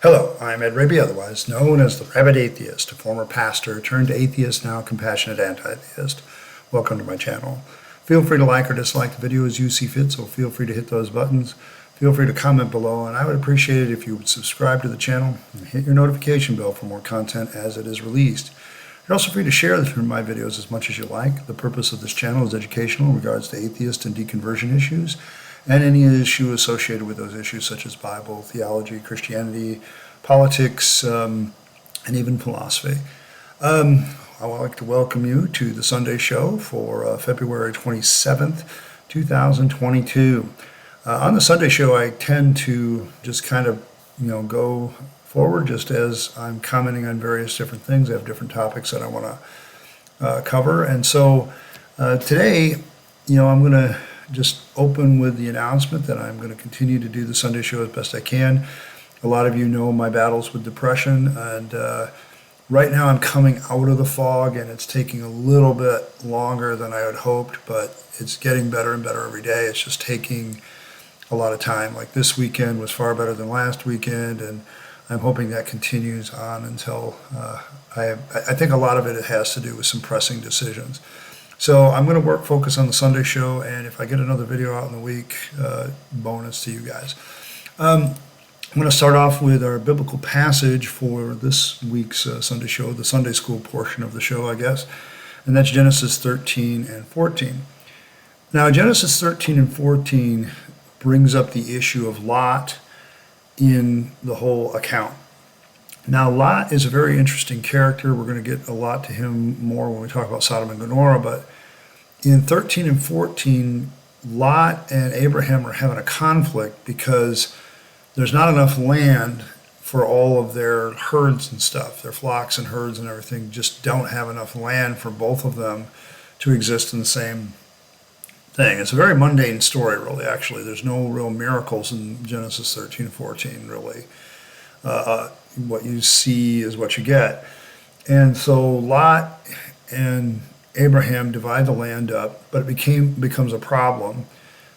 Hello, I'm Ed Rabyd, otherwise known as the Rabyd Atheist, a former pastor turned atheist, now compassionate anti-theist. Welcome to my channel. Feel free to like or dislike the video as you see fit, so feel free to hit those buttons. Feel free to comment below, and I would appreciate it if you would subscribe to the channel and hit your notification bell for more content as it is released. You're also free to share my videos as much as you like. The purpose of this channel is educational in regards to atheist and deconversion issues, and any issue associated with those issues such as Bible, theology, Christianity, politics, and even philosophy. I would like to welcome you to the Sunday show for February 27th, 2022. On the Sunday show, I tend to just kind of, go forward just as I'm commenting on various different things. I have different topics that I want to cover. And so today, I'm going to just open with the announcement that I'm going to continue to do the Sunday show as best I can. A lot of you know my battles with depression, and right now I'm coming out of the fog, and it's taking a little bit longer than I had hoped, but it's getting better and better every day. It's just taking a lot of time. Like this weekend was far better than last weekend, and I'm hoping that continues on until I think a lot of it has to do with some pressing decisions. So I'm going to focus on the Sunday show, and if I get another video out in the week, bonus to you guys. I'm going to start off with our biblical passage for this week's Sunday show, the Sunday school portion of the show, I guess, and that's Genesis 13 and 14. Now, Genesis 13 and 14 brings up the issue of Lot in the whole account. Now, Lot is a very interesting character. We're going to get a lot to him more when we talk about Sodom and Gomorrah, but in 13 and 14, Lot and Abraham are having a conflict because there's not enough land for all of their herds and stuff. Their flocks and herds and everything just don't have enough land for both of them to exist in the same thing. It's a very mundane story, really, actually. There's no real miracles in Genesis 13 and 14, really. What you see is what you get. And so Lot and Abraham divide the land up, but it becomes a problem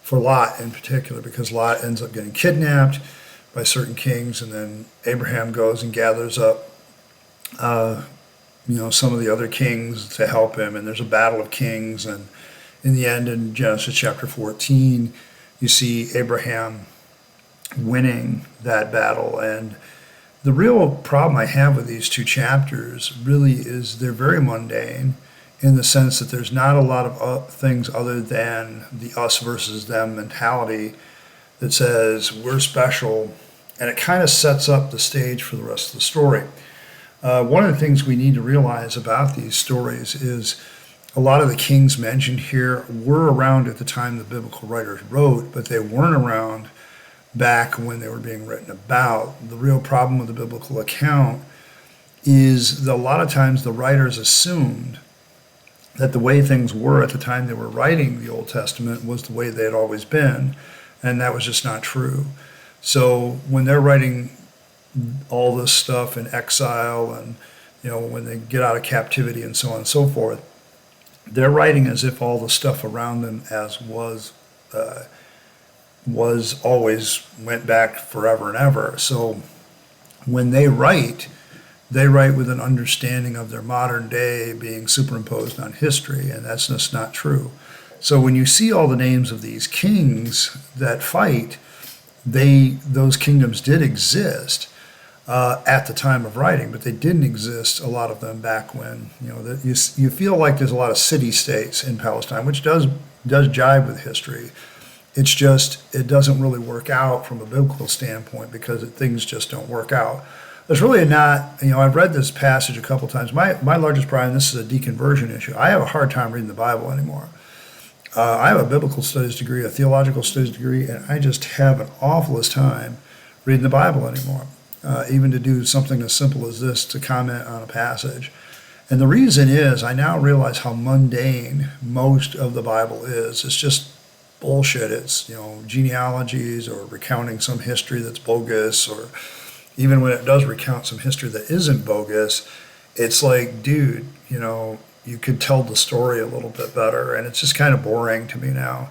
for Lot in particular, because Lot ends up getting kidnapped by certain kings, and then Abraham goes and gathers up some of the other kings to help him, and there's a battle of kings, and in the end, in Genesis chapter 14, you see Abraham winning that battle. And the real problem I have with these two chapters really is they're very mundane, in the sense that there's not a lot of things other than the us versus them mentality that says we're special, and it kind of sets up the stage for the rest of the story. One of the things we need to realize about these stories is a lot of the kings mentioned here were around at the time the biblical writers wrote, but they weren't around back when they were being written about. The real problem with the biblical account is that a lot of times the writers assumed that the way things were at the time they were writing the Old Testament was the way they had always been, and that was just not true. So when they're writing all this stuff in exile, and when they get out of captivity and so on and so forth, they're writing as if all the stuff around them as was always went back forever and ever. So when they write with an understanding of their modern day being superimposed on history, and that's just not true. So when you see all the names of these kings that fight, those kingdoms did exist at the time of writing, but they didn't exist, a lot of them, back when, you feel like there's a lot of city-states in Palestine, which does jive with history. It's just, it doesn't really work out from a biblical standpoint, because things just don't work out. There's really not, I've read this passage a couple times. My largest problem, this is a deconversion issue. I have a hard time reading the Bible anymore. I have a biblical studies degree, a theological studies degree, and I just have an awfulest time reading the Bible anymore. Even to do something as simple as this, to comment on a passage. And the reason is, I now realize how mundane most of the Bible is. It's just bullshit. It's, genealogies, or recounting some history that's bogus, or even when it does recount some history that isn't bogus, it's like, dude, you could tell the story a little bit better, and it's just kind of boring to me now,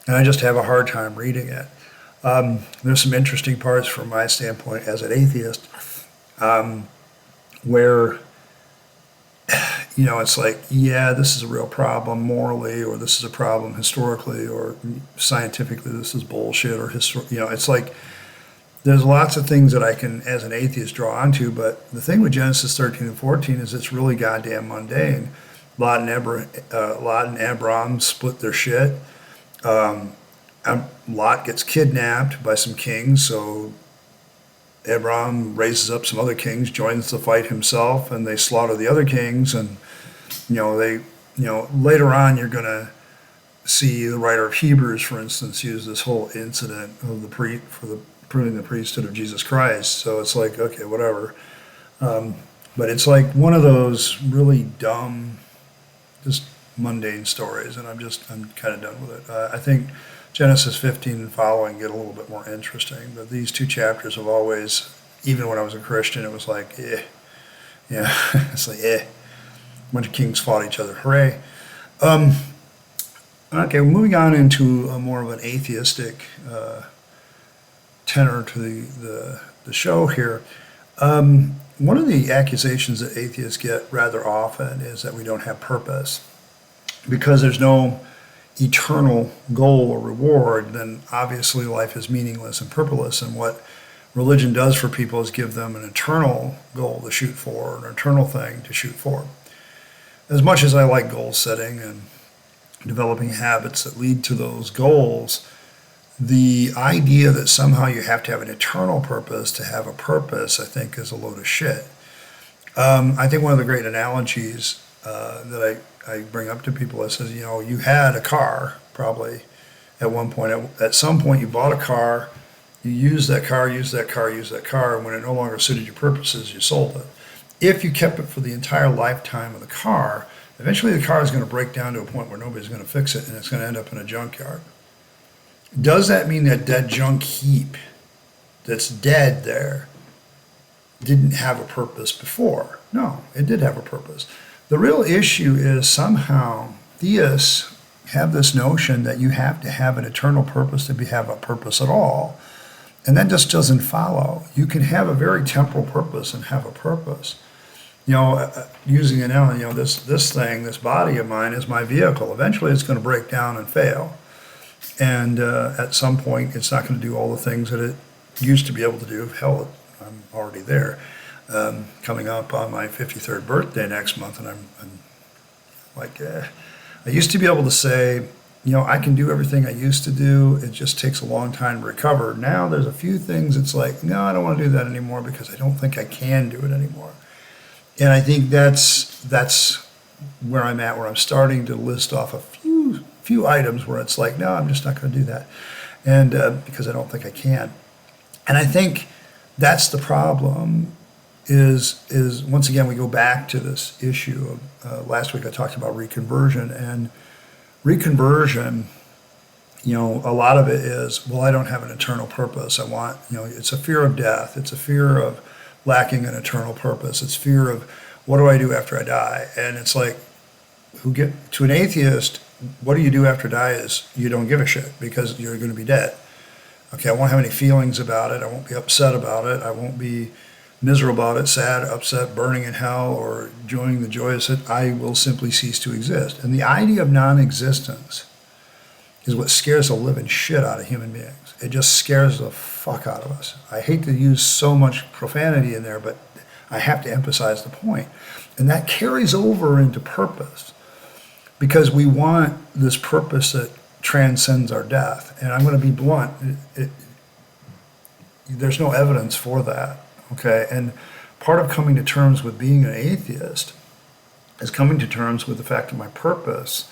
and I just have a hard time reading it. There's some interesting parts from my standpoint as an atheist, where, it's like, yeah, this is a real problem morally, or this is a problem historically, or scientifically, this is bullshit, or it's like, there's lots of things that I can, as an atheist, draw onto, but the thing with Genesis 13 and 14 is it's really goddamn mundane. Lot and Abraham split their shit. Lot gets kidnapped by some kings, so Abraham raises up some other kings, joins the fight himself, and they slaughter the other kings. And later on, you're gonna see the writer of Hebrews, for instance, use this whole incident of proving the priesthood of Jesus Christ. So it's like, okay, whatever. But it's like one of those really dumb, just mundane stories, and I'm kind of done with it. I think Genesis 15 and following get a little bit more interesting, but these two chapters have always, even when I was a Christian, it was like, it's like, a bunch of kings fought each other, hooray. Okay, moving on into a more of an atheistic tenor to the show here. One of the accusations that atheists get rather often is that we don't have purpose. Because there's no eternal goal or reward, then obviously life is meaningless and purposeless. And what religion does for people is give them an eternal goal to shoot for, an eternal thing to shoot for. As much as I like goal setting and developing habits that lead to those goals, the idea that somehow you have to have an eternal purpose to have a purpose, I think, is a load of shit. I think one of the great analogies that I bring up to people is, says, you had a car probably at one point. At some point, you bought a car, you used that car, and when it no longer suited your purposes, you sold it. If you kept it for the entire lifetime of the car, eventually the car is going to break down to a point where nobody's going to fix it, and it's going to end up in a junkyard. Does that mean that dead junk heap that's dead there didn't have a purpose before? No, it did have a purpose. The real issue is somehow theists have this notion that you have to have an eternal purpose to have a purpose at all. And that just doesn't follow. You can have a very temporal purpose and have a purpose. Using an analogy, this body of mine is my vehicle. Eventually it's going to break down and fail. And at some point, it's not going to do all the things that it used to be able to do. Hell, I'm already there. Coming up on my 53rd birthday next month, and I'm like, I used to be able to say, I can do everything I used to do. It just takes a long time to recover. Now there's a few things it's like, no, I don't want to do that anymore because I don't think I can do it anymore. And I think that's where I'm at, where I'm starting to list off a few items where it's like, no, I'm just not going to do that, and because I don't think I can. And I think that's the problem. Is once again we go back to this issue of last week I talked about reconversion, and reconversion, a lot of it is, well, I don't have an eternal purpose. I want, it's a fear of death. It's a fear of lacking an eternal purpose. It's fear of, what do I do after I die? And it's like, to an atheist, what do you do after I die is you don't give a shit because you're going to be dead. Okay, I won't have any feelings about it. I won't be upset about it. I won't be miserable about it, sad, upset, burning in hell, or enjoying the joyous. I will simply cease to exist. And the idea of non-existence is what scares the living shit out of human beings. It just scares the fuck out of us. I hate to use so much profanity in there, but I have to emphasize the point. And that carries over into purpose, because we want this purpose that transcends our death. And I'm going to be blunt, there's no evidence for that. Okay, and part of coming to terms with being an atheist is coming to terms with the fact that my purpose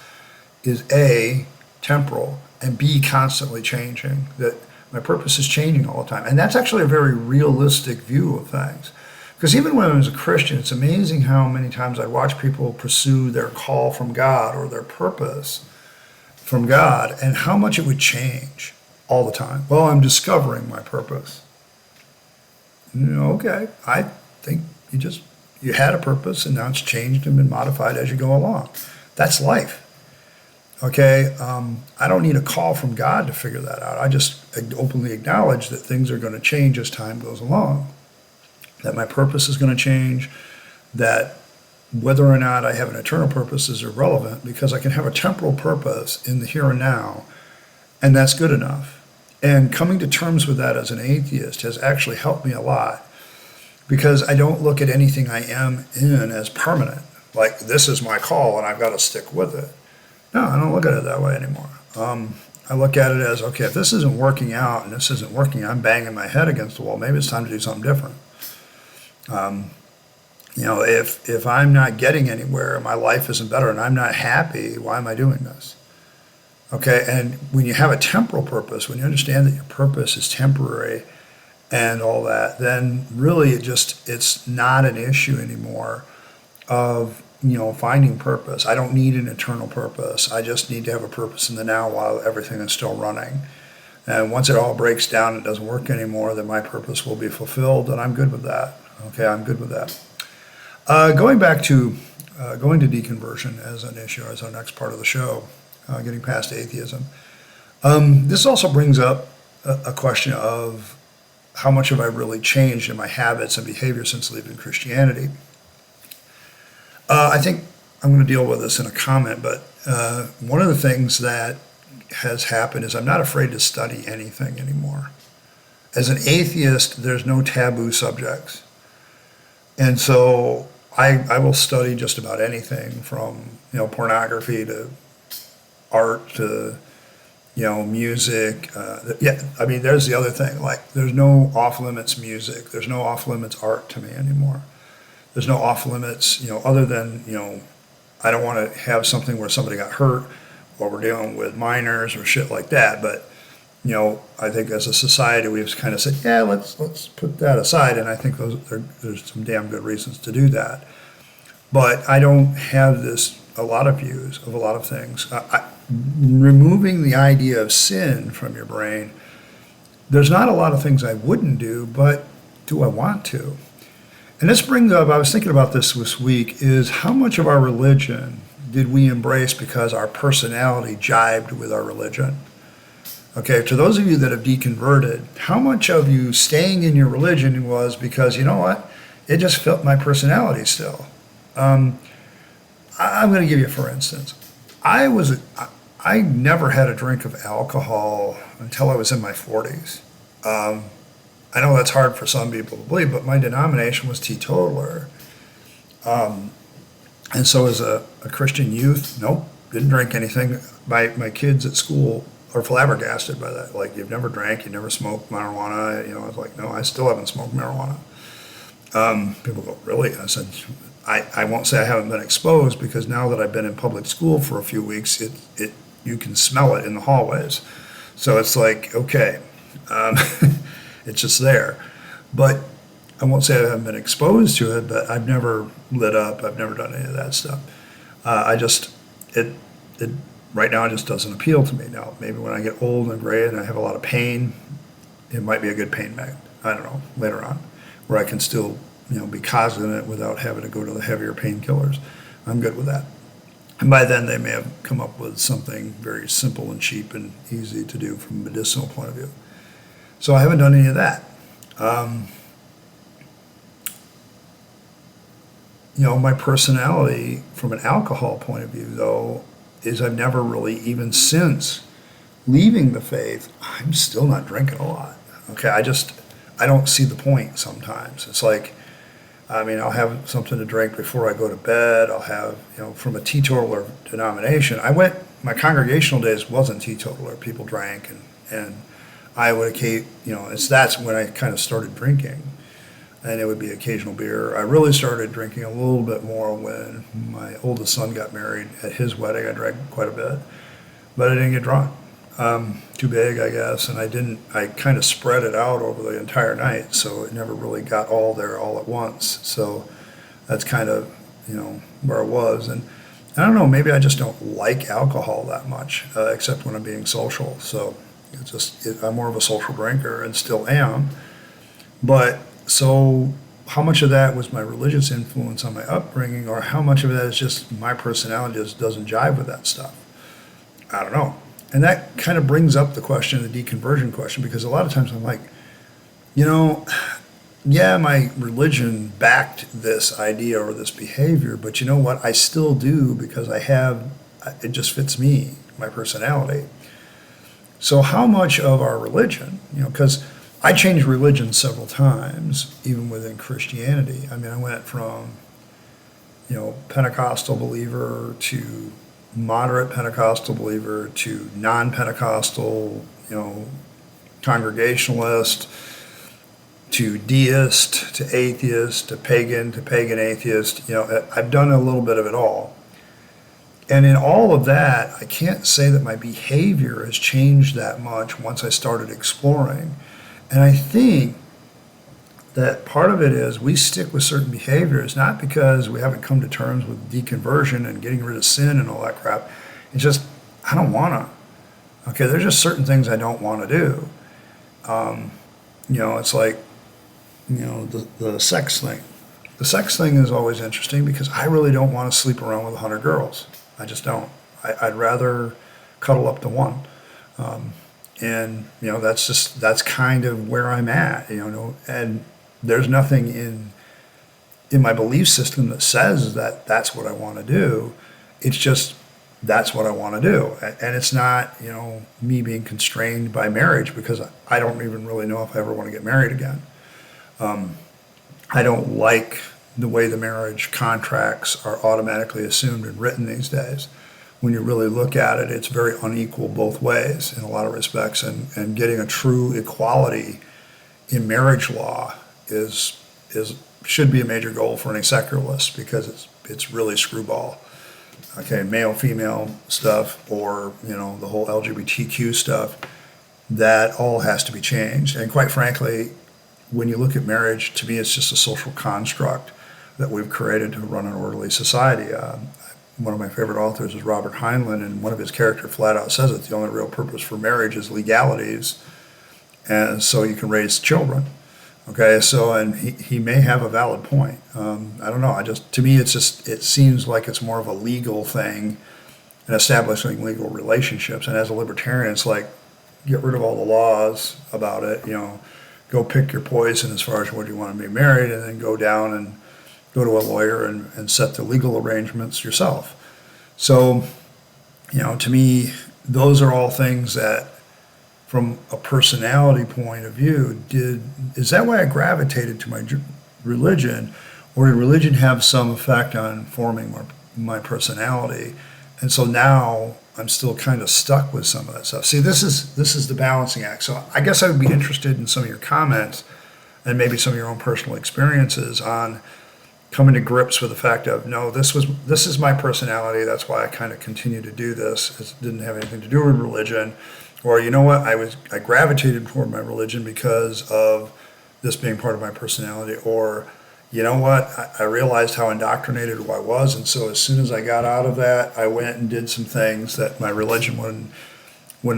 is A, temporal, and B, constantly changing, that my purpose is changing all the time. And that's actually a very realistic view of things. Because even when I was a Christian, it's amazing how many times I watch people pursue their call from God or their purpose from God, and how much it would change all the time. Well, I'm discovering my purpose. Okay, I think you had a purpose and now it's changed and been modified as you go along. That's life. Okay, I don't need a call from God to figure that out. I just openly acknowledge that things are going to change as time goes along, that my purpose is going to change, that whether or not I have an eternal purpose is irrelevant, because I can have a temporal purpose in the here and now, and that's good enough. And coming to terms with that as an atheist has actually helped me a lot, because I don't look at anything I am in as permanent, like this is my call and I've got to stick with it. No, I don't look at it that way anymore. I look at it as, okay, if this isn't working out and this isn't working, I'm banging my head against the wall. Maybe it's time to do something different. If I'm not getting anywhere, my life isn't better, and I'm not happy, why am I doing this? Okay, and when you have a temporal purpose, when you understand that your purpose is temporary and all that, then really it's not an issue anymore of finding purpose. I don't need an eternal purpose. I just need to have a purpose in the now while everything is still running. And once it all breaks down and doesn't work anymore, then my purpose will be fulfilled, and I'm good with that. Okay, I'm good with that. Going back to going to deconversion as an issue, as our next part of the show, getting past atheism. This also brings up a question of how much have I really changed in my habits and behavior since leaving Christianity. I think I'm going to deal with this in a comment, but one of the things that has happened is I'm not afraid to study anything anymore. As an atheist, there's no taboo subjects. And so I will study just about anything from, pornography to art to, music. There's the other thing. Like, there's no off-limits music. There's no off-limits art to me anymore. There's no off-limits, other than, I don't want to have something where somebody got hurt or we're dealing with minors or shit like that. But, I think as a society, we've kind of said, yeah, let's put that aside. And I think there's some damn good reasons to do that. But I don't have a lot of views of a lot of things. Removing the idea of sin from your brain, there's not a lot of things I wouldn't do, but do I want to? And this brings up, I was thinking about this week, is how much of our religion did we embrace because our personality jibed with our religion? Okay, to those of you that have deconverted, how much of you staying in your religion was because, you know what, it just fit my personality still? I'm going to give you, for instance, I never had a drink of alcohol until I was in my 40s. I know that's hard for some people to believe, but my denomination was teetotaler. And so as a Christian youth, nope, didn't drink anything. My kids at school are flabbergasted by that. Like, you've never drank, you never smoked marijuana. I was like, no, I still haven't smoked marijuana. People go, really? I said, I won't say I haven't been exposed, because now that I've been in public school for a few weeks, you can smell it in the hallways. So it's like, okay, it's just there. But I won't say I haven't been exposed to it, but I've never lit up. I've never done any of that stuff. Right now it just doesn't appeal to me. Now, maybe when I get old and gray and I have a lot of pain, it might be a good pain med. I don't know, later on, where I can still, be cognizant without having to go to the heavier painkillers. I'm good with that. And by then they may have come up with something very simple and cheap and easy to do from a medicinal point of view. So I haven't done any of that. My personality from an alcohol point of view, though, is I've never really, even since leaving the faith, I'm still not drinking a lot. Okay, I don't see the point sometimes. It's like, I'll have something to drink before I go to bed. I'll have, from a teetotaler denomination. My congregational days wasn't teetotaler. People drank, and I would that's when I kind of started drinking. And it would be occasional beer. I really started drinking a little bit more when my oldest son got married. At his wedding, I drank quite a bit, but I didn't get drunk. Too big, I guess, and I kind of spread it out over the entire night, so it never really got all there all at once. So that's kind of, where I was. And I don't know, maybe I just don't like alcohol that much, except when I'm being social. So I'm more of a social drinker and still am. But so how much of that was my religious influence on my upbringing, or how much of that is just my personality just doesn't jive with that stuff? I don't know. And that kind of brings up the question, the deconversion question, because a lot of times I'm like, you know, yeah, my religion backed this idea or this behavior, but you know what? I still do because it just fits me, my personality. So how much of our religion, because I changed religion several times, even within Christianity. I mean, I went from, Pentecostal believer to moderate Pentecostal believer to non-Pentecostal, Congregationalist to deist to atheist to pagan atheist. I've done a little bit of it all. And in all of that, I can't say that my behavior has changed that much once I started exploring. And I think that part of it is we stick with certain behaviors, not because we haven't come to terms with deconversion and getting rid of sin and all that crap. It's just, I don't want to. Okay, there's just certain things I don't want to do. It's like, the sex thing. The sex thing is always interesting because I really don't want to sleep around with 100 girls. I just don't. I'd rather cuddle up to one. That's kind of where I'm at, and there's nothing in my belief system that says that that's what I want to do. It's just, that's what I want to do. And it's not, me being constrained by marriage, because I don't even really know if I ever want to get married again. I don't like the way the marriage contracts are automatically assumed and written these days. When you really look at it, it's very unequal both ways in a lot of respects, and getting a true equality in marriage law should be a major goal for any secularist, because it's really screwball. Okay, male female stuff, or the whole LGBTQ stuff, that all has to be changed. And quite frankly, when you look at marriage, to me, it's just a social construct that we've created to run an orderly society. One of my favorite authors is Robert Heinlein, and one of his characters flat out says that the only real purpose for marriage is legalities, and so you can raise children. Okay, so, and he may have a valid point. I don't know. To me, it seems like it's more of a legal thing and establishing legal relationships. And as a libertarian, it's like, get rid of all the laws about it. Go pick your poison as far as what you want to be married, and then go down and go to a lawyer and set the legal arrangements yourself. So, to me, those are all things that, from a personality point of view, is that why I gravitated to my religion, or did religion have some effect on forming my personality? And so now I'm still kind of stuck with some of that stuff. See, this is the balancing act. So I guess I would be interested in some of your comments and maybe some of your own personal experiences on coming to grips with the fact of, no, this is my personality. That's why I kind of continue to do this. It didn't have anything to do with religion. Or, you know what, I gravitated toward my religion because of this being part of my personality. Or, you know what, I realized how indoctrinated I was, and so as soon as I got out of that, I went and did some things that my religion wouldn't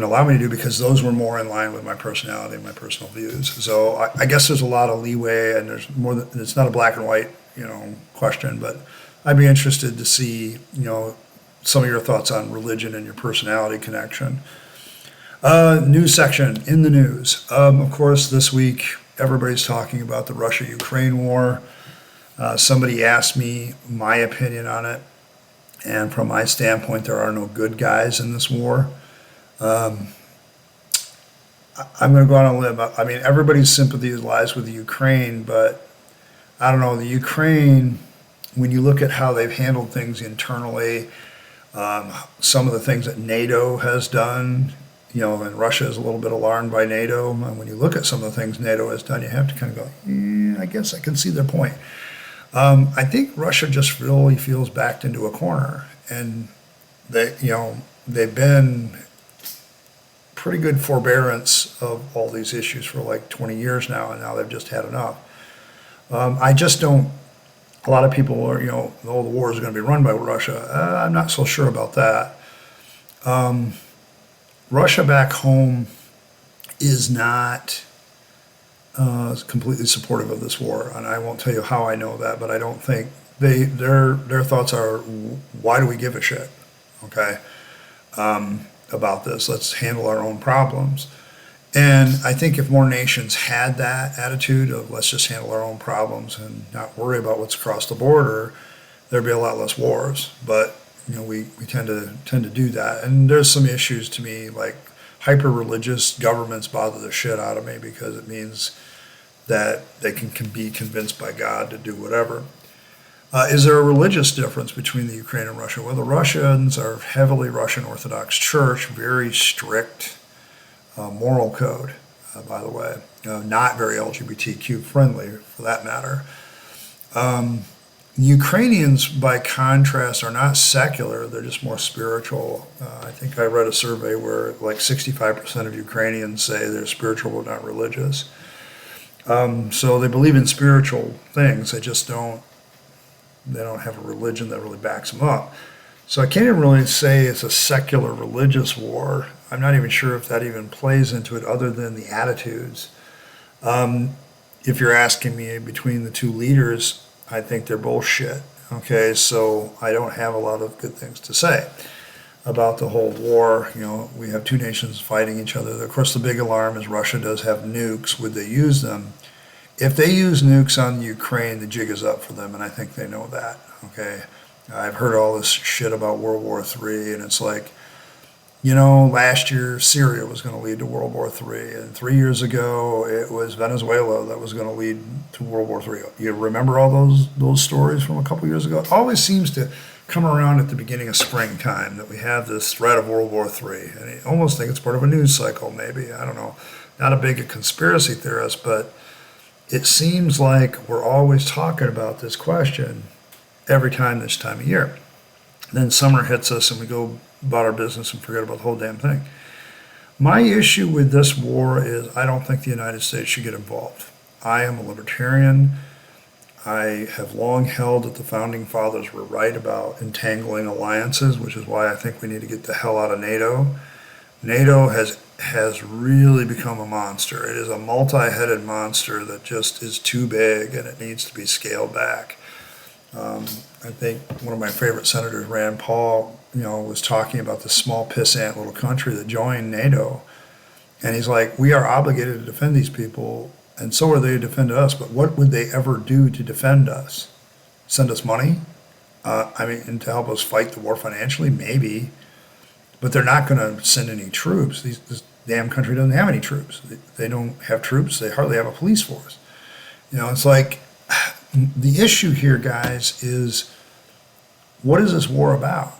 allow me to do, because those were more in line with my personality and my personal views. So I guess there's a lot of leeway, and there's more than, it's not a black and white, question, but I'd be interested to see, some of your thoughts on religion and your personality connection. News section, in the news. Of course, this week, everybody's talking about the Russia-Ukraine war. Somebody asked me my opinion on it, and from my standpoint, there are no good guys in this war. I'm going to go on a limb. I mean, everybody's sympathy lies with the Ukraine, but I don't know, the Ukraine, when you look at how they've handled things internally, some of the things that NATO has done, and Russia is a little bit alarmed by NATO. And when you look at some of the things NATO has done, you have to kind of go, I guess I can see their point. I think Russia just really feels backed into a corner, and they've been pretty good forbearance of all these issues for like 20 years now, and now they've just had enough. I just don't, a lot of people are, the war is going to be run by Russia. I'm not so sure about that. Russia back home is not completely supportive of this war, and I won't tell you how I know that, but I don't think their thoughts are, why do we give a shit? Okay, about this. Let's handle our own problems. And I think if more nations had that attitude of let's just handle our own problems and not worry about what's across the border, there'd be a lot less wars. But we tend to do that. And there's some issues to me, like hyper-religious governments bother the shit out of me because it means that they can be convinced by God to do whatever. Is there a religious difference between the Ukraine and Russia? Well, the Russians are heavily Russian Orthodox Church, very strict moral code, by the way, not very LGBTQ friendly for that matter. Ukrainians, by contrast, are not secular, they're just more spiritual. I think I read a survey where like 65% of Ukrainians say they're spiritual but not religious. So they believe in spiritual things, they don't have a religion that really backs them up. So I can't even really say it's a secular religious war. I'm not even sure if that even plays into it other than the attitudes. If you're asking me between the two leaders, I think they're bullshit. Okay, so I don't have a lot of good things to say about the whole war. We have two nations fighting each other. Of course, the big alarm is Russia does have nukes. Would they use them? If they use nukes on Ukraine, the jig is up for them, and I think they know that. Okay, I've heard all this shit about World War III, and it's like, last year Syria was going to lead to World War III, and 3 years ago it was Venezuela that was going to lead to World War III. You remember all those stories from a couple years ago? It always seems to come around at the beginning of springtime that we have this threat of World War III, and I almost think it's part of a news cycle, maybe. I don't know. Not a big conspiracy theorist, but it seems like we're always talking about this question every time this time of year. Then summer hits us and we go about our business and forget about the whole damn thing. My issue with this war is I don't think the United States should get involved. I am a libertarian. I have long held that the founding fathers were right about entangling alliances, which is why I think we need to get the hell out of NATO. NATO has really become a monster. It is a multi-headed monster that just is too big and it needs to be scaled back. I think one of my favorite senators, Rand Paul, was talking about this small pissant little country that joined NATO. And he's like, we are obligated to defend these people, and so are they to defend us, but what would they ever do to defend us? Send us money? And to help us fight the war financially? Maybe. But they're not going to send any troops. This damn country doesn't have any troops. They don't have troops. They hardly have a police force. It's like, the issue here, guys, is what is this war about?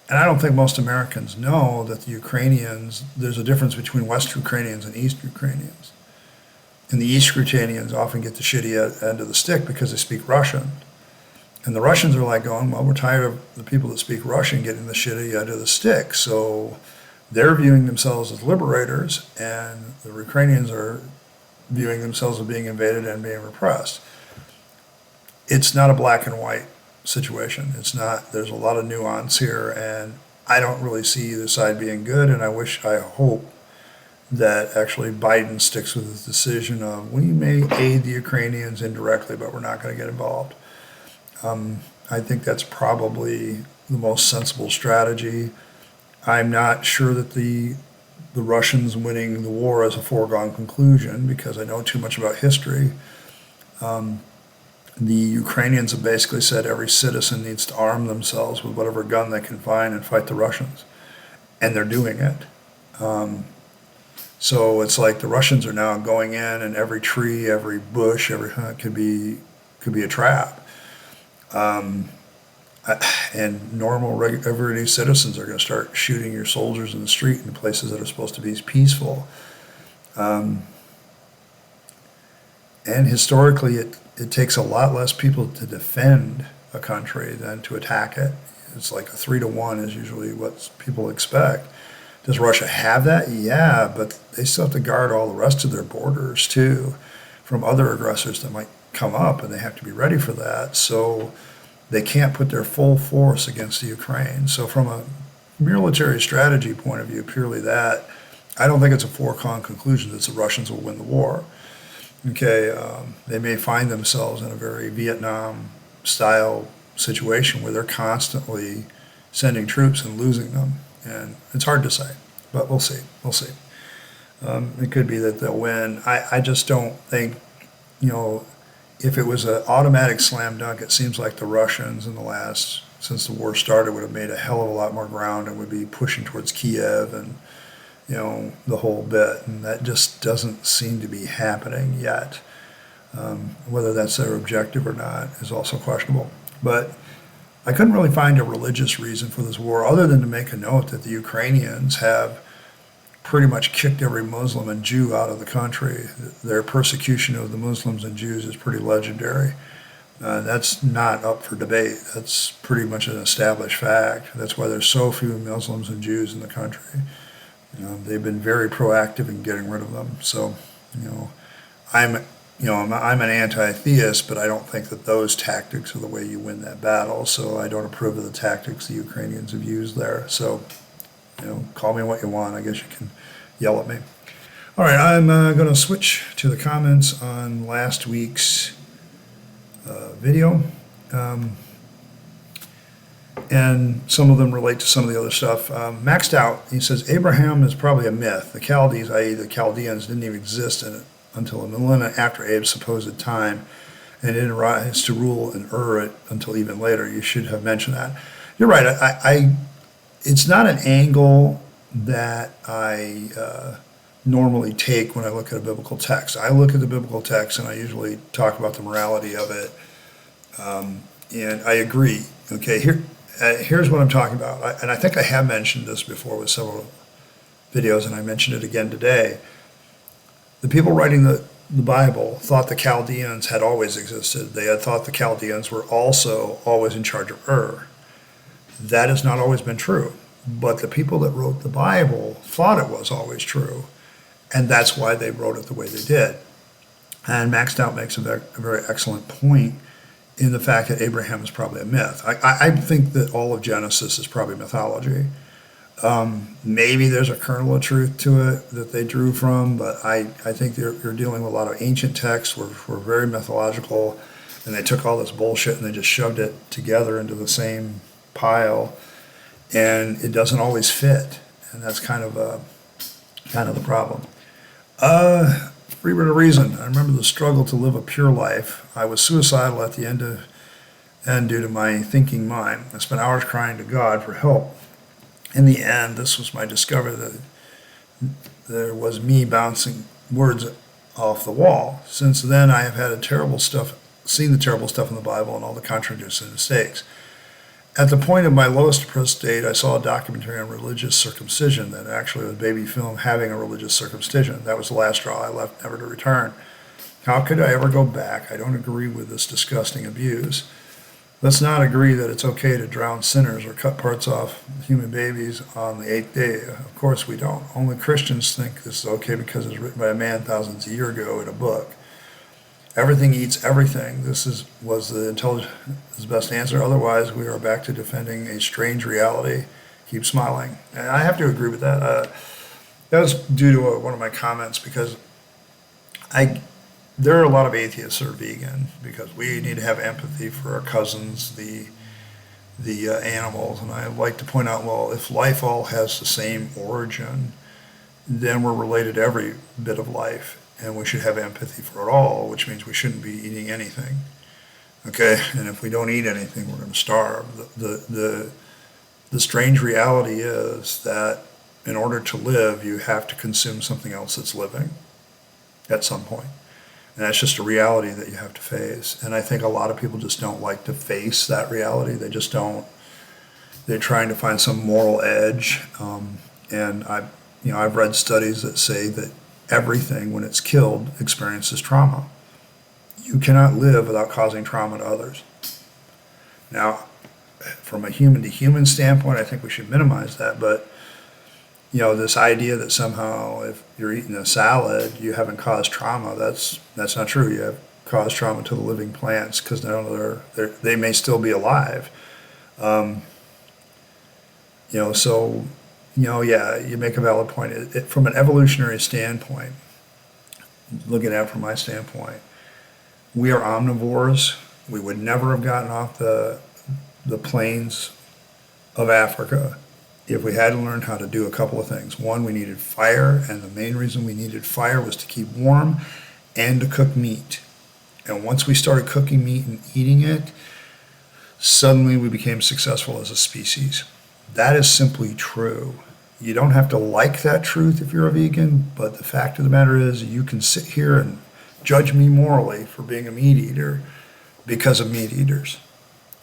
And I don't think most Americans know that the Ukrainians, there's a difference between West Ukrainians and East Ukrainians. And the East Ukrainians often get the shitty end of the stick because they speak Russian. And the Russians are like going, well, we're tired of the people that speak Russian getting the shitty end of the stick. So they're viewing themselves as liberators, and the Ukrainians are viewing themselves as being invaded and being repressed. It's not a black and white situation. It's not. There's a lot of nuance here, and I don't really see either side being good, and I hope that actually Biden sticks with his decision of we may aid the Ukrainians indirectly, but we're not going to get involved. I think that's probably the most sensible strategy. I'm not sure that the Russians winning the war is a foregone conclusion because I know too much about history. The Ukrainians have basically said every citizen needs to arm themselves with whatever gun they can find and fight the Russians. And they're doing it. So it's like the Russians are now going in, and every tree, every bush, every could be a trap. And normal, everyday citizens are going to start shooting your soldiers in the street in places that are supposed to be peaceful. And historically, it takes a lot less people to defend a country than to attack it. It's like a 3-to-1 is usually what people expect. Does Russia have that? Yeah, but they still have to guard all the rest of their borders too from other aggressors that might come up, and they have to be ready for that. So they can't put their full force against the Ukraine. So from a military strategy point of view, purely that, I don't think it's a foregone conclusion that the Russians will win the war. Okay, they may find themselves in a very Vietnam-style situation where they're constantly sending troops and losing them. And it's hard to say, but we'll see. We'll see. It could be that they'll win. I just don't think, if it was an automatic slam dunk, it seems like the Russians since the war started, would have made a hell of a lot more ground and would be pushing towards Kiev and, the whole bit. And that just doesn't seem to be happening yet. Whether that's their objective or not is also questionable. But I couldn't really find a religious reason for this war other than to make a note that the Ukrainians have pretty much kicked every Muslim and Jew out of the country. Their persecution of the Muslims and Jews is pretty legendary. That's not up for debate. That's pretty much an established fact. That's why there's so few Muslims and Jews in the country. They've been very proactive in getting rid of them. So, I'm an anti-theist, but I don't think that those tactics are the way you win that battle. So I don't approve of the tactics the Ukrainians have used there. So, call me what you want. I guess you can yell at me. All right, I'm going to switch to the comments on last week's video. And some of them relate to some of the other stuff. Maxed Out, he says, Abraham is probably a myth. The Chaldees, i.e. the Chaldeans, didn't even exist until a millennia after Abe's supposed time, and didn't rise to rule in Ur until even later. You should have mentioned that. You're right. It's not an angle that I normally take when I look at a biblical text. I look at the biblical text and I usually talk about the morality of it. And I agree. Okay, here's what I'm talking about. And I think I have mentioned this before with several videos, and I mentioned it again today. The people writing the Bible thought the Chaldeans had always existed. They had thought the Chaldeans were also always in charge of Ur. That has not always been true. But the people that wrote the Bible thought it was always true. And that's why they wrote it the way they did. And Maxed Out makes a very excellent point in the fact that Abraham is probably a myth. I think that all of Genesis is probably mythology. Maybe there's a kernel of truth to it that they drew from, but I think you're dealing with a lot of ancient texts were very mythological, and they took all this bullshit and they just shoved it together into the same pile, and it doesn't always fit, and that's kind of the problem. Free will of reason. I remember the struggle to live a pure life. I was suicidal at the end due to my thinking mind. I spent hours crying to God for help. In the end, this was my discovery that there was me bouncing words off the wall. Since then, I have had seen the terrible stuff in the Bible and all the contradictions and mistakes. At the point of my lowest depressed state, I saw a documentary on religious circumcision that actually was baby film having a religious circumcision. That was the last straw. I left, never to return. How could I ever go back? I don't agree with this disgusting abuse. Let's not agree that it's okay to drown sinners or cut parts off human babies on the 8th day. Of course we don't. Only Christians think this is okay because it was written by a man thousands of years ago in a book. Everything eats everything. Was the intelligent's best answer. Otherwise, we are back to defending a strange reality. Keep smiling. And I have to agree with that. That was due to one of my comments because there are a lot of atheists that are vegan because we need to have empathy for our cousins, the animals. And I like to point out, well, if life all has the same origin, then we're related to every bit of life. And we should have empathy for it all, which means we shouldn't be eating anything. Okay? And if we don't eat anything, we're going to starve. The strange reality is that in order to live, you have to consume something else that's living at some point. And that's just a reality that you have to face. And I think a lot of people just don't like to face that reality. They just don't. They're trying to find some moral edge. And I've read studies that say that everything, when it's killed, experiences trauma. You cannot live without causing trauma to others. Now, from a human-to-human standpoint, I think we should minimize that, but this idea that somehow if you're eating a salad, you haven't caused trauma, that's not true. You have caused trauma to the living plants because they may still be alive. You make a valid point. From an evolutionary standpoint, looking at it from my standpoint, we are omnivores. We would never have gotten off the plains of Africa if we had to learn how to do a couple of things. One, we needed fire, and the main reason we needed fire was to keep warm and to cook meat. And once we started cooking meat and eating it, suddenly we became successful as a species. That is simply true. You don't have to like that truth if you're a vegan, but the fact of the matter is you can sit here and judge me morally for being a meat eater because of meat eaters.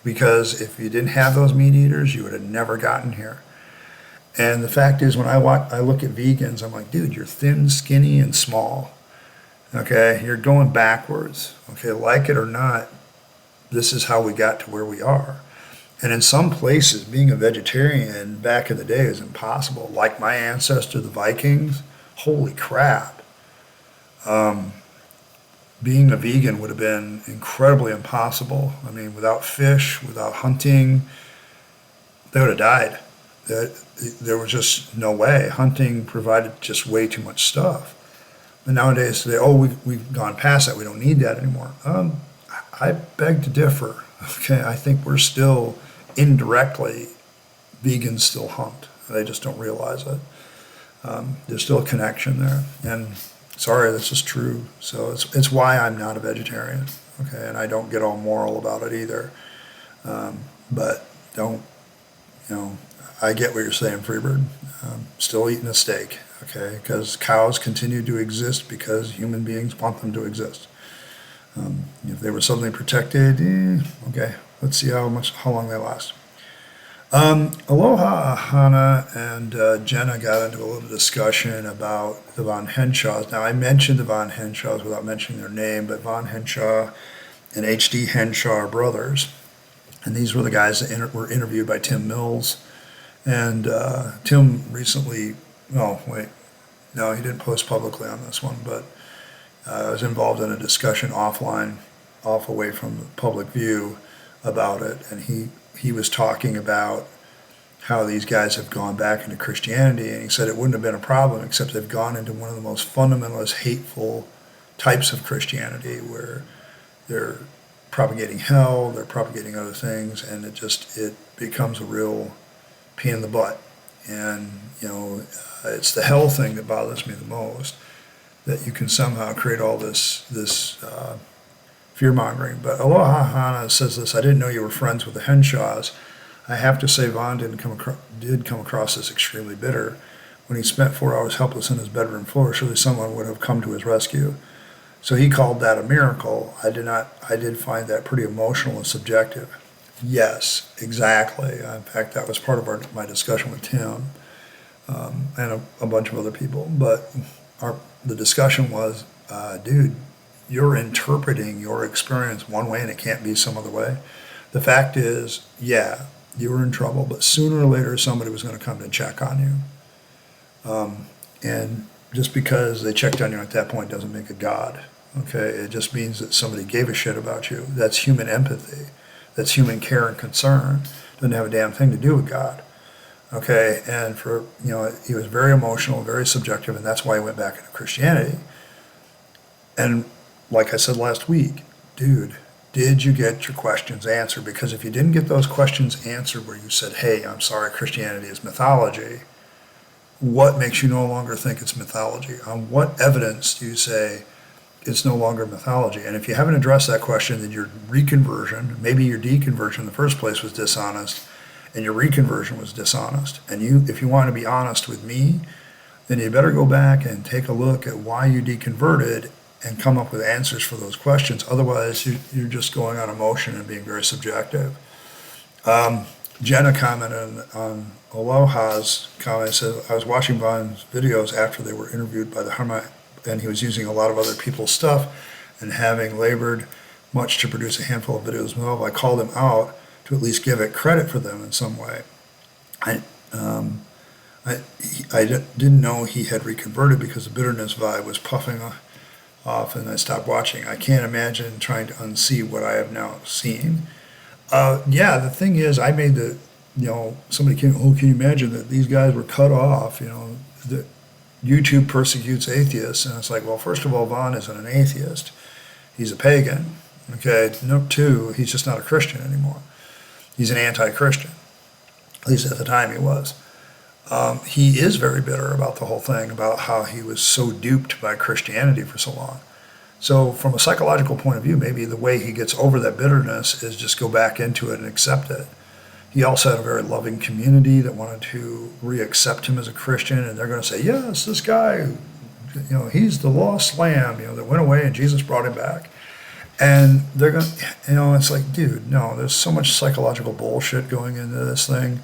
Because if you didn't have those meat eaters, you would have never gotten here. And the fact is, when I look at vegans, I'm like, dude, you're thin, skinny, and small. Okay, you're going backwards. Okay, like it or not, this is how we got to where we are. And in some places, being a vegetarian back in the day is impossible. Like my ancestor, the Vikings, holy crap. Being a vegan would have been incredibly impossible. I mean, without fish, without hunting, they would have died. There was just no way. Hunting provided just way too much stuff. But nowadays, we've gone past that. We don't need that anymore. I beg to differ. Okay, I think we're still indirectly, vegans still hunt. They just don't realize it. There's still a connection there. And sorry, this is true. So it's why I'm not a vegetarian. Okay, and I don't get all moral about it either. But don't, I get what you're saying, Freebird. Still eating a steak, okay? Because cows continue to exist because human beings want them to exist. If they were suddenly protected, okay, let's see how long they last. Aloha, Hannah, and Jenna got into a little discussion about the Von Henshaws. Now, I mentioned the Von Henshaws without mentioning their name, but Von Henshaw and H.D. Henshaw are brothers. And these were the guys that were interviewed by Tim Mills. And Tim recently, he didn't post publicly on this one, but I was involved in a discussion offline, away from the public view about it. And he was talking about how these guys have gone back into Christianity. And he said it wouldn't have been a problem, except they've gone into one of the most fundamentalist, hateful types of Christianity where they're propagating hell, they're propagating other things, and it becomes a real pain in the butt. And it's the hell thing that bothers me the most, that you can somehow create all this fear mongering. But Aloha Hana says this: I didn't know you were friends with the Henshaws. I have to say Vaughn did come across as extremely bitter. When he spent 4 hours helpless on his bedroom floor, surely someone would have come to his rescue. So he called that a miracle. I did find that pretty emotional and subjective. Yes, exactly. In fact, that was part of my discussion with Tim and a bunch of other people. But the discussion was, dude, you're interpreting your experience one way and it can't be some other way. The fact is, yeah, you were in trouble, but sooner or later somebody was going to come to check on you. And just because they checked on you at that point doesn't make a God. Okay, it just means that somebody gave a shit about you. That's human empathy. That's human care and concern. Doesn't have a damn thing to do with God. Okay, and he was very emotional, very subjective, and that's why he went back into Christianity. And like I said last week, dude, did you get your questions answered? Because if you didn't get those questions answered where you said, hey, I'm sorry, Christianity is mythology, what makes you no longer think it's mythology? On what evidence do you say it's no longer mythology? And if you haven't addressed that question, then your reconversion, maybe your deconversion in the first place was dishonest, and your reconversion was dishonest. And if you want to be honest with me, then you better go back and take a look at why you deconverted and come up with answers for those questions. Otherwise, you're just going on emotion and being very subjective. Jenna commented on Aloha's comment, said, I was watching Vaughn's videos after they were interviewed by the Hermit, and he was using a lot of other people's stuff and having labored much to produce a handful of videos himself. I called him out to at least give it credit for them in some way. I didn't know he had reconverted because the bitterness vibe was puffing off, and I stopped watching. I can't imagine trying to unsee what I have now seen. Yeah, the thing is, I made somebody came, can you imagine that these guys were cut off, that YouTube persecutes atheists, and it's like, well, first of all, Vaughn isn't an atheist. He's a pagan, okay? Number two, he's just not a Christian anymore. He's an anti-Christian, at least at the time he was. He is very bitter about the whole thing, about how he was so duped by Christianity for so long. So from a psychological point of view, maybe the way he gets over that bitterness is just go back into it and accept it. He also had a very loving community that wanted to re-accept him as a Christian, and they're going to say, yes, this guy, he's the lost lamb, that went away and Jesus brought him back. And they're going to, it's like, dude, no, there's so much psychological bullshit going into this thing.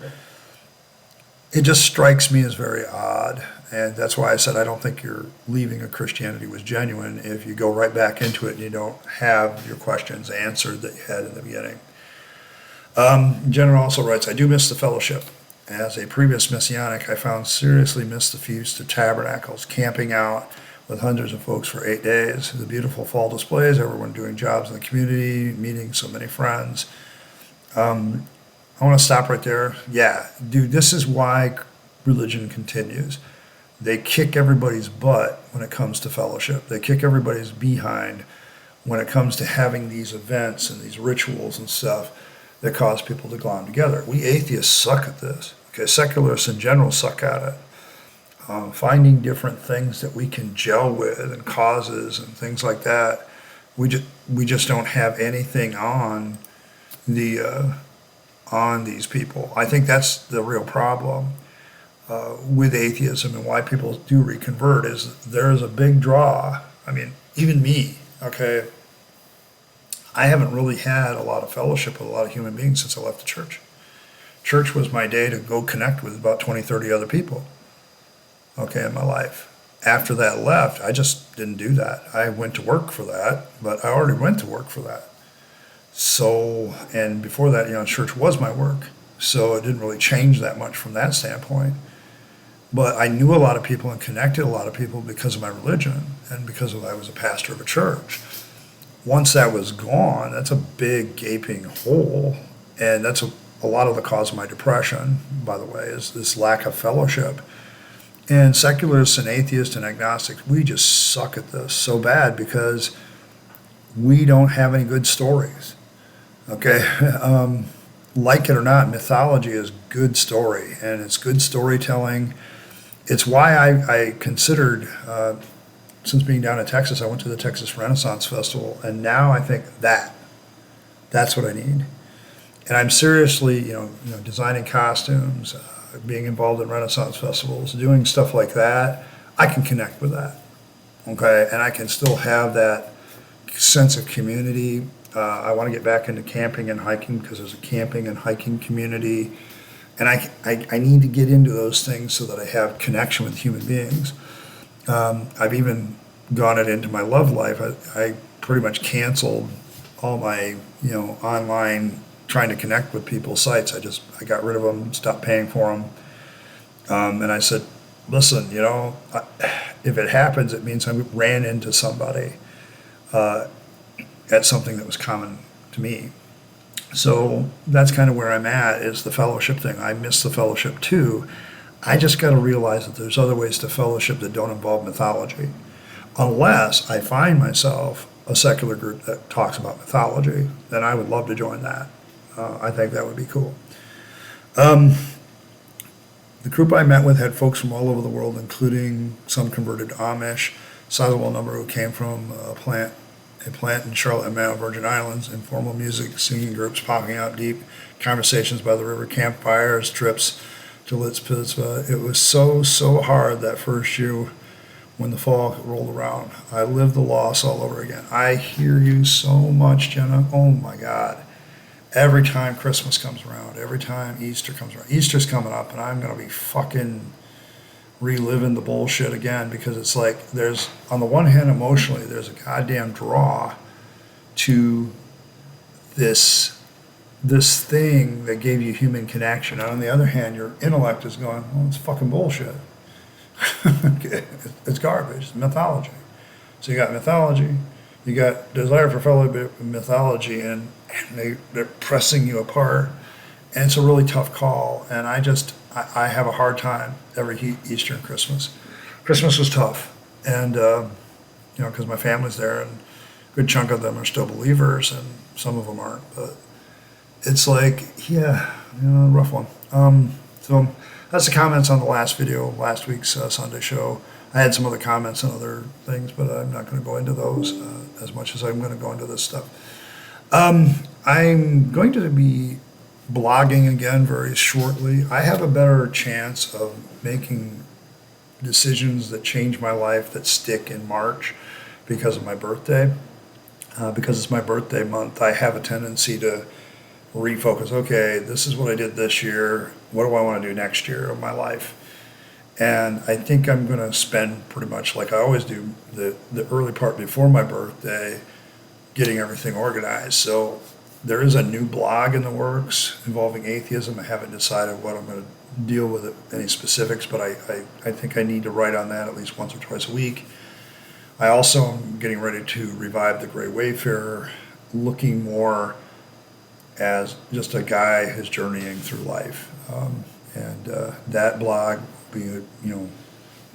It just strikes me as very odd. And that's why I said I don't think your leaving of Christianity was genuine if you go right back into it and you don't have your questions answered that you had in the beginning. Jenner also writes, I do miss the fellowship. As a previous Messianic, I found seriously missed the Feast of Tabernacles, camping out with hundreds of folks for 8 days, the beautiful fall displays, everyone doing jobs in the community, meeting so many friends. I want to stop right there. Yeah, dude, this is why religion continues. They kick everybody's butt when it comes to fellowship. They kick everybody's behind when it comes to having these events and these rituals and stuff that cause people to glom together. We atheists suck at this. Okay, secularists in general suck at it. Finding different things that we can gel with and causes and things like that. We just don't have anything on these people. I think that's the real problem with atheism, and why people do reconvert is there is a big draw. I mean, even me, okay, I haven't really had a lot of fellowship with a lot of human beings since I left the church. Church was my day to go connect with about 20, 30 other people, okay, in my life. After that left, I just didn't do that. I went to work for that, but I already went to work for that. So, and before that, church was my work. So it didn't really change that much from that standpoint. But I knew a lot of people and connected a lot of people because of my religion and because I was a pastor of a church. Once that was gone, that's a big gaping hole. And that's a lot of the cause of my depression, by the way, is this lack of fellowship. And secularists and atheists and agnostics, we just suck at this so bad because we don't have any good stories. Okay, like it or not, mythology is good story, and it's good storytelling. It's why I considered, since being down in Texas, I went to the Texas Renaissance Festival, and now I think that's what I need. And I'm seriously, designing costumes, being involved in Renaissance festivals, doing stuff like that. I can connect with that, okay, and I can still have that sense of community. I want to get back into camping and hiking because there's a camping and hiking community. And I need to get into those things so that I have connection with human beings. I've even gone it into my love life. I pretty much canceled all my, online trying to connect with people sites. I got rid of them, stopped paying for them. And I said, listen, if it happens, it means I ran into somebody at something that was common to me. So that's kind of where I'm at, is the fellowship thing. I miss the fellowship too. I just got to realize that there's other ways to fellowship that don't involve mythology. Unless I find myself a secular group that talks about mythology, then I would love to join that. I think that would be cool. The group I met with had folks from all over the world, including some converted Amish, sizable number who came from a plant in Charlotte and Mount Virgin Islands, informal music, singing groups popping up, deep conversations by the river, campfires, trips to Litzpizza. It was so hard that first year when the fall rolled around. I lived the loss all over again. I hear you so much, Jenna. Oh my God. Every time Christmas comes around, every time Easter comes around, Easter's coming up, and I'm going to be fucking reliving the bullshit again, because it's like there's, on the one hand, emotionally, there's a goddamn draw to this thing that gave you human connection. And on the other hand, your intellect is going, well, it's fucking bullshit. It's garbage. It's mythology. So you got mythology, you got desire for fellowship and mythology, and they're pressing you apart. And it's a really tough call. And I have a hard time every Easter and Christmas. Christmas was tough. And, because my family's there, and a good chunk of them are still believers, and some of them aren't. But it's like, rough one. So That's the comments on the last video, last week's Sunday show. I had some other comments and other things, but I'm not going to go into those as much as I'm going to go into this stuff. I'm going to be blogging again very shortly. I have a better chance of making decisions that change my life that stick in March because of my birthday. Because it's my birthday month, I have a tendency to refocus. Okay, this is what I did this year. What do I want to do next year of my life? And I think I'm going to spend pretty much like I always do the early part before my birthday getting everything organized. So there is a new blog in the works involving atheism. I haven't decided what I'm going to deal with it, any specifics, but I think I need to write on that at least once or twice a week. I also am getting ready to revive the Gray Wayfarer, looking more as just a guy who's journeying through life. That blog will be,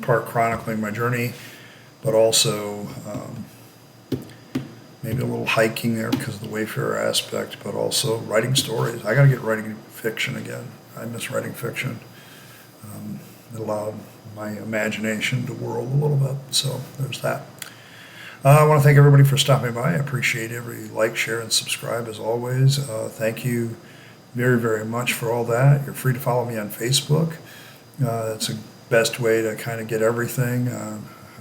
part chronicling my journey, but also maybe a little hiking there because of the Wayfarer aspect, but also writing stories. I got to get writing fiction again. I miss writing fiction. It allowed my imagination to whirl a little bit, so there's that. I want to thank everybody for stopping by. I appreciate every like, share, and subscribe as always. Thank you very, very much for all that. You're free to follow me on Facebook. That's the best way to kind of get everything.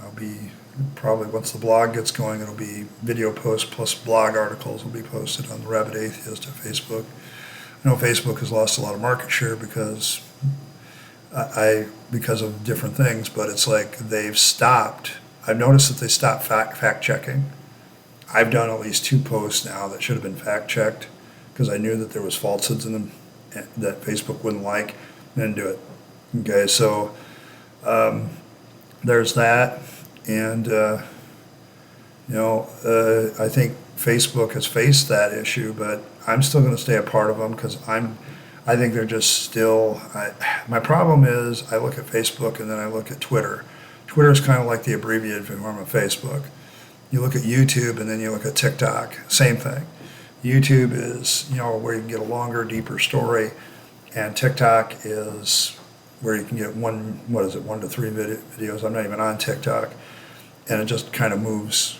I'll be probably, once the blog gets going, it'll be video posts plus blog articles will be posted on the Rabyd Atheist at Facebook. I know Facebook has lost a lot of market share because of different things, but it's like they've stopped. I've noticed that they stopped fact checking. I've done at least 2 posts now that should have been fact checked because I knew that there was falsehoods in them that Facebook wouldn't like. Didn't do it. Okay, so there's that, and I think Facebook has faced that issue, but I'm still going to stay a part of them because I think they're just still. My problem is I look at Facebook and then I look at Twitter. Twitter is kind of like the abbreviated form of Facebook. You look at YouTube and then you look at TikTok, same thing. YouTube is, where you can get a longer, deeper story, and TikTok is where you can get 1 to 3 videos. I'm not even on TikTok, and it just kind of moves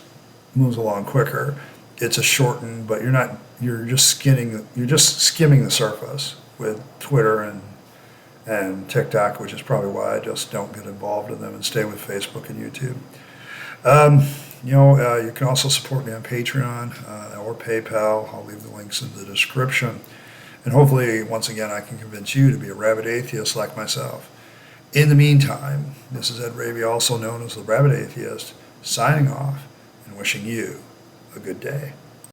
along quicker. It's a shortened, but you're just skimming the surface with Twitter and TikTok, which is probably why I just don't get involved in them and stay with Facebook and YouTube. You can also support me on Patreon or PayPal. I'll leave the links in the description. And hopefully, once again, I can convince you to be a rabid atheist like myself. In the meantime, this is Ed Rabyd, also known as the Rabyd Atheist, signing off and wishing you a good day.